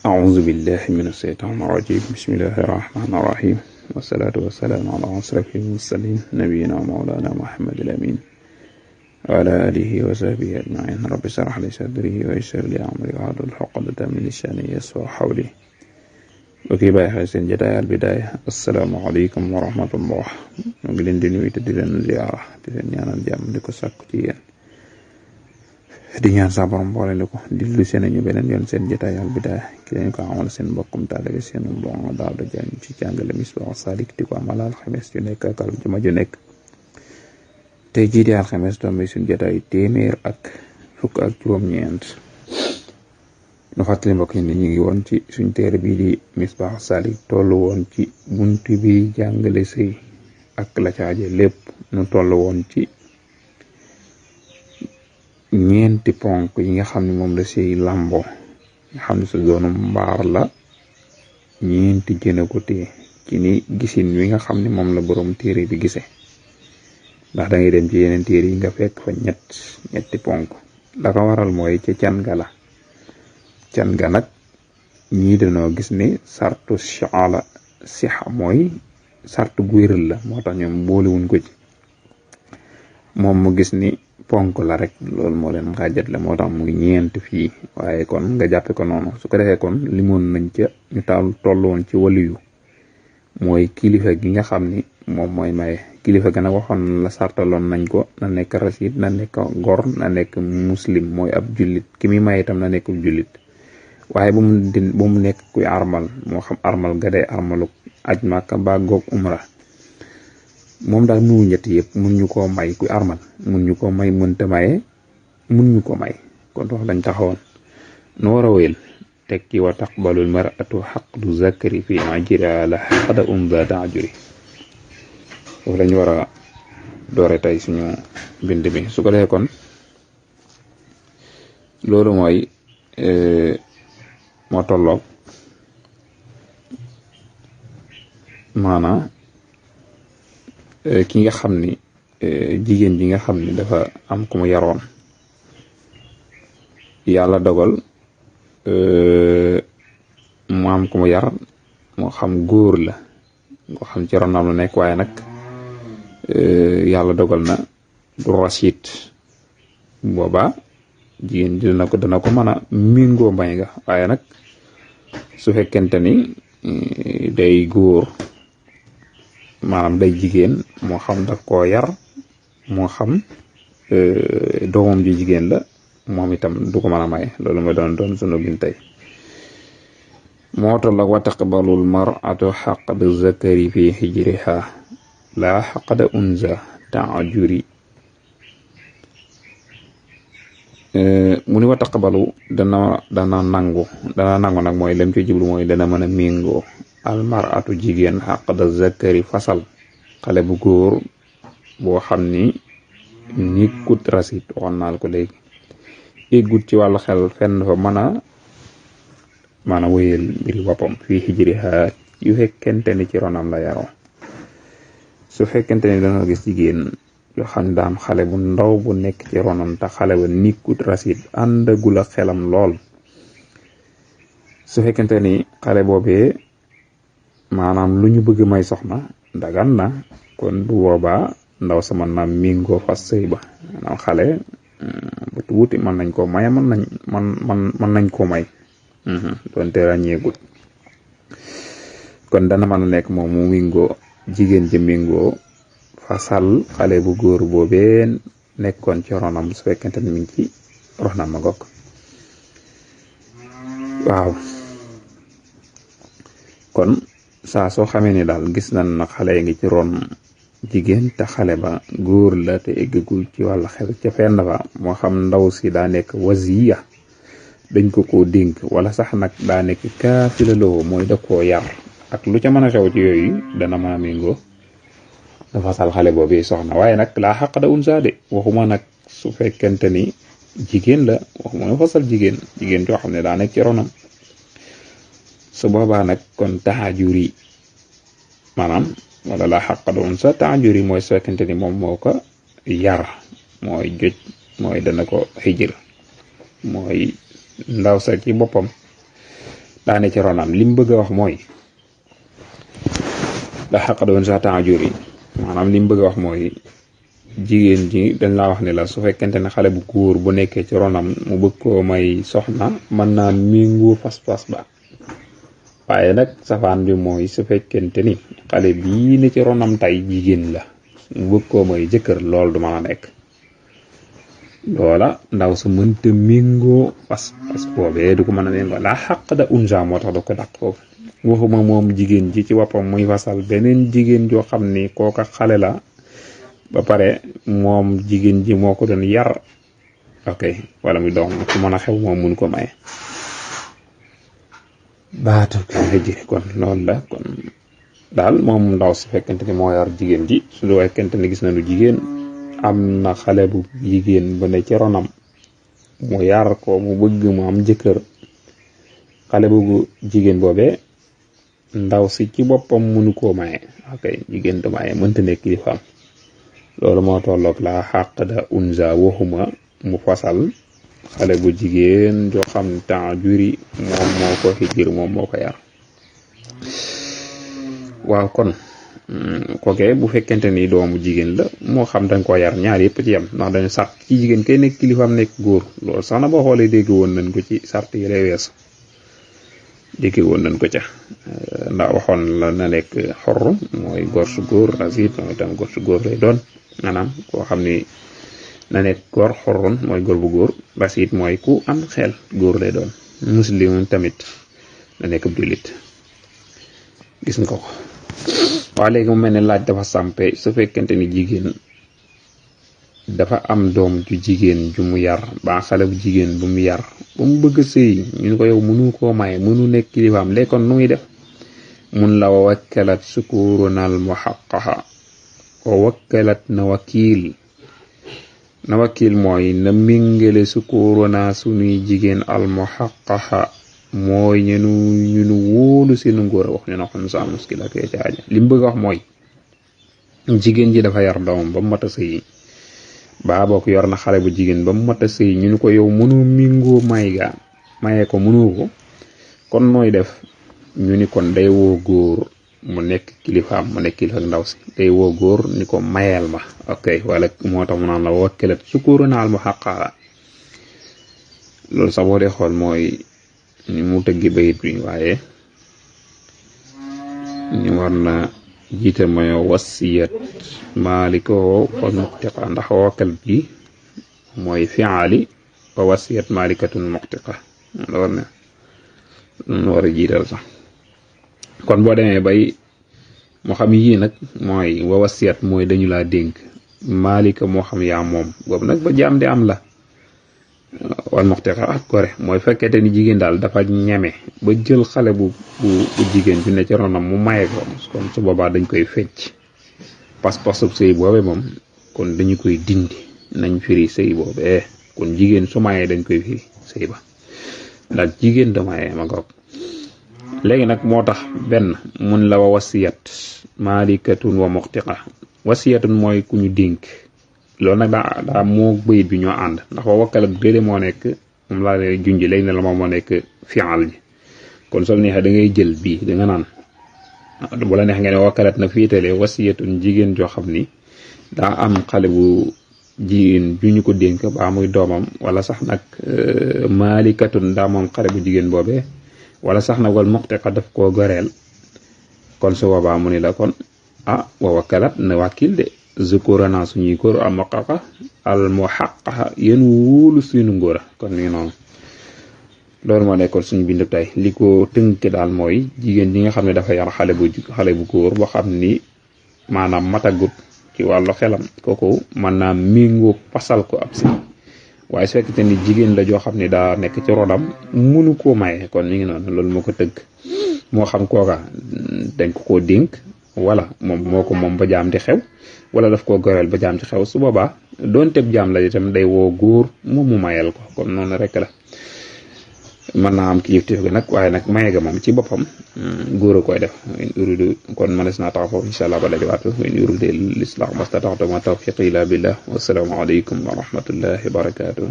أعوذ بالله من الشيطان الرجيم بسم الله الرحمن الرحيم والصلاة والسلام على أشرف المرسلين نبينا مولانا محمد الأمين وعلى آله وصحبه أجمعين رب اشرح لي صدري ويسر لي أمري واحلل عقدة من لساني يفقهوا قولي وكي باي xel seen jotaay Al Bidaaya asalaamaaleykum wa rahmatullah ñu ngi leen di nuyu te di leen ziyaara di leen ñaanal jàmm di ko sàkku ci yéen di ñaan sa borom boole li ko di lu seen ñu beneen yoon seen jotaay Al Bidaaya ki leen ko amal seen mbokkum taalibe seen mbokk daal da jàng ci jàngale Misbaahu Saalik di ko amal alxames ju nekk ak aljuma ju nekk tey jii di alxames tombe suñ jotaay téeméer ak fukk ak juróom-ñeent nu fàttali mbokk yi ni ñu ngi woon ci suñ téere bii di Misbaahu Saalik tollu woon ci buntu bi jàngale sëy ak la caaje lépp nu tollu woon ci ñeenti ponk yi nga xam ne moom la sëy lambo nga xam ne sa doonu mbaar la ñeenti jëna ko tee ci ni gisin wi nga xam ne moom la borom téere bi gise ndax da ngay dem ci yeneen téere yi nga fekk fa ñetti ponk la ko waral mooy ca can ga nag ñii dañoo gis ni sartu shaala sixa mooy sartu gu wéral la moo tax ñoom boolewuñ ko ci moom mu gis ni ponk la rek loolu moo leen xaajat la moo tax mu ngi ñeent fii waaye kon nga jàppe ko noonu su ko defee kon limoon nañ ca ñu toll woon ci waliyu mooy kilifa gi nga xam ni moom mooy maye kilifa ga nag waxoon la sartaloon nañ ko na nekk rasid na nekk gor na nekk muslim mooy ab jullit ki muy maye itam na nekk jullit waaye ba mu nekk kuy armal moo xam armal ga dee armalu aj Màkka ba goog umra moom daal nuwu ñett yëpp mun ñu koo may kuy armal mun ñu ko may mënta maye mun ñu ko may kon wax lañ taxawoon nu war a wéyal teg ci wa taqbalul mar'atu xaqdu zakari fi ajriha la xaqda unza ta'juri foofu lañu war a doore tey suñu bind bi su ko defee kon loolu mooy moo tolloog maanaam ki nga xam ni jigéen ji nga xam ni dafa am ku mu yaroon yàlla dogal mu am ku mu yar moo xam góor la moo xam ci ronam la nekk waaye nag yàlla dogal na du rasit booba jigéen ji dana ko mën a méngoo may nga waaye nag su fekkente ni day góor maanaam day jigéen moo xam da koo yar moo xam doomam ji jigéen la moom itam du ko mën a may loolu ma doon sunu bin tey moo toll ak wa taqbalul mar'atu xaqda zakari fi hijriha la xaqda unza ta'juri mu ni wa taqbalu dana nangu nag mooy lem ci jublu mooy dana mën a méngoo almaratu jigéen xaqda zakari fasal xale bu góor boo xam ni nikkut rasit waxoon naal ko léegi eggut ci wàllu xel fenn fa mën a wéyal mbiri boppam fii hijriha yu fekkente ni ci ronam la yaroo su fekkente ni dana gis jigéen yoo xam ne daam xale bu ndaw bu nekk ci ronam te xale ba nikkut rasit àndagula xelam lool su fekkente ni xale boobee maanaam lu ñu bëgg may soxna dagan na kon bu boobaa ndaw sama na mingoo fas sëy ba maanaam xale bu tuuti mën nañ koo may mën nañ koo may doonte ràññeegut kon dana mën a nekk moom mu mingoo jigéen ji mingoo fasal xale bu góor boobee nekkoon ci ronam su fekkente ni mi ngi ci ronam ma gokk waaw kon saa soo xamee ni daal gis nañ na xale ngi ci ron jigéen te xale ba góor la te eggagul ci wàllu xel ca fenn fa moo xam ndaw si daa nekk wasiya dañ ko dénk wala sax nag daa nekk kaafila loo mooy da koo yar ak lu ca mën a xew ci yooyu dana mën a méngoo dafa sal xale boobu soxna waaye nag laa xaq da unsa de waxuma nag su fekkente ni jigéen la waxuma ne fasal jigéen joo xam ne daa nekk ci ronam su boobaa nag kon taxajuri maanaam wala laa xaq da unsa taxajuri mooy su fekkente ni moom moo ko yar mooy joj mooy dana ko xijir mooy ndaw sa ci boppam daane ci ronam lim bëgg a wax mooy la xaq doon sa taajur yi maanaam lim bëgg a wax mooy jigéen ji dañ laa wax ne la su fekkente ne xale bu góor bu nekkee ci ronam mu bëgg koo may soxna mën naa méngoo pas-pas ba waaye nag safaan bi mooy su fekkente ni xale bii ne ci ronam tey jigéen la mu bëgg koo may jëkkër loolu du mën a nekk loola ndaw su mënta méngoo pas-pas boobee du ko mën a méngoo laa xaq da unja moo tax da ko dàq foofu waxuma moom jigéen ji ci boppam muy fasal beneen jigéen joo xam ni kooka xale la ba pare moom jigéen ji moo ko doon yar ok wala muy doom ku mën a xew moom mun ko maye baatu ji kon loolu la kon daal moom ndaw su fekkente ni moo yar jigéen ji su fekkente ni gis nañu jigéen am na xale bu jigéen bu ne ci ronam mu yar ko mu bëgg mu am jëkkër xale bu jigéen boobee ndaw si ci boppam mënu koo maye ok jigéen du maye mënta nekk kilifaam loolu moo tolloog la xàq da unza waxuma mu fasal xale bu jigéen joo xam ne temps juri moom moo ko xijir moom moo ko yar waaw kon kooke bu fekkente ni doomu jigéen la moo xam danga ko yar ñaar yëpp ci yem ndax dañu sart ci jigéen kay nekk kilifaam nekk góor loolu sax na boo xoolee dégg woon nañ ko ci sart yi lay weesu dégg woon nañ ko ca ndax waxoon la na nekk xorru mooy góor su góor rasid mooy tam góor su góor lay doon maanaam koo xam ni na nekk góor xorrun mooy góor bu góor rasid mooy ku am xel góor lay doon muslim tamit na nekk jullit gis nga ko waaye léegi mu mel ne laaj dafa sampe su fekkente ni jigéen dafa am doom ju jigéen ju mu yar ba xale bu jigéen bu mu yar ba mu bëgg sëy ñu ko yow mënu koo maye mënu nekk kilifaam léegi kon nu muy def mun la wa wakkalat sukurunal muhaqqaha wa wakkalat na wakiil mooy na méngale sukuruna sunuy jigéen al muhaqqaha mooy ñunu wóolu seenu ngóor a wax ñu na xam sa muskila kee ca aja li mu bëgg a wax mooy jigéen ji dafa yar doomam ba mu mat a sëy baa bokk yor na xale bu jigéen ba mu mat a sëy ñu ko yow mënu mingoo maye ko mënu ko kon nooy def ñu ni kon day woo góor mu nekk kilifaam mu nekk kilifa ndaw si day woo góor ni ko mayeel ma ok wala moo tax mu naan la wakkalat sukurunaal muhaqqaha loolu sax boo dee xool mooy ni mu tëggi bayit bi waaye ñu war na jiite mooy wasiyat maalikoo wa muqtiqa ndax wakkal bi mooy fi'ali wa wasiyat maalikatun muqtiqa loolu ne nu war a jiital sax kon boo demee bay moo xam yii nag mooy wa wasiyat mooy dañu laa dénk maalika moo xam yaa moom boobu nag ba jaam di am la wal muqtiqa ak gore mooy fekkete ni jigéen daal dafa ñeme ba jël xale bu jigéen ju ne ci ronam mu maye ko kon su boobaa dañ koy fecc pas-pasub sëy boobe moom kon dañu koy dindi nañ firi sëy boobee kon jigéen su mayee dañ koy firi sëy ba ndax jigéen da mayee ma ngoog léegi nag moo tax benn mun la wa wasiyat maalikatun wa muqtiqa wasiyatun mooy ku ñu dénk loolu nag daa moo bayit bi ñoo ànd ndax wa wakkalat déedéet moo nekk moom laa lay junj léegi ne la moom moo nekk fi'al ji kon soo neexee da ngay jël bii da nga naan bu la neex nga ne wakkalat na fiitale wasiyatun jigéen joo xam ni daa am xale bu jigéen ju ñu ko dénk ba muy doomam wala sax nag maalikatun daa moom xale bu jigéen boobee wala sax nag wal muqtiqa daf koo goreel kon su boobaa mu ni la kon wa wakkalat na wàkkil de zukurana suñuy góor al muhaqqaha yéen wóolu suñu ngóora kon ni noonu loolu moo nekkoon suñu bindu tey li ko tënk daal mooy jigéen ji nga xam ne dafa yar xale bu góor boo xam ni maanaam matagut ci wàllu xelam kooku mën naa méngoo pasal ko ab si waaye su fekkee ni jigéen la joo xam ne daa nekk ci rodam mënu koo maye kon mi ngi noonu loolu moo ko tënk moo xam kooka dañ ko koo dénk wala moom moo ko moom ba jaam di xew wala daf koo goreel ba jaam ci xew su boobaa doon teb jaam la itam day woo góor moom mu mayal ko kon noonu rek la mën naa am kilifteef ga nag waaye nag maye ga moom ci boppam góor a koy def in uridu kon mënees naa taxaw foofu incha allah ba dajawaatu in uridu l islah mastataxtu ma tawfiqi illa billah wasalaamu aleykum wa rahmatullahi wa barakatuh